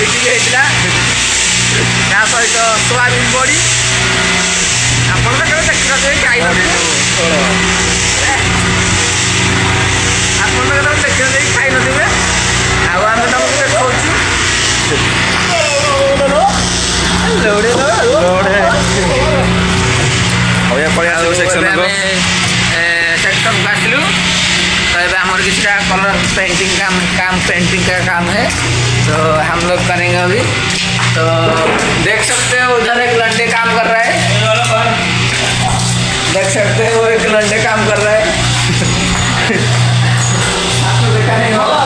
इडली होता ता सहित सोयाबीन बड़ी ଆପଣ ତ କେବେ ଦେଖିନଥିବେ ଖାଇନଥିବେ ଆପଣ ତ କେବେ ଦେଖିନଥିବେ ଖାଇନଥିବେ ଆଉ ଆମେ ତମକୁ ଦେଖାଉଛୁ ସେକ୍ଟରକୁ ଆସିଲୁ तो ये हमारे किसी का कलर पेंटिंग काम पेंटिंग का काम है तो हम लोग करेंगे अभी तो देख सकते हो उधर एक लंडे काम कर रहा है देख सकते हो एक लंडे काम कर रहा है आपको देखा नहीं होगा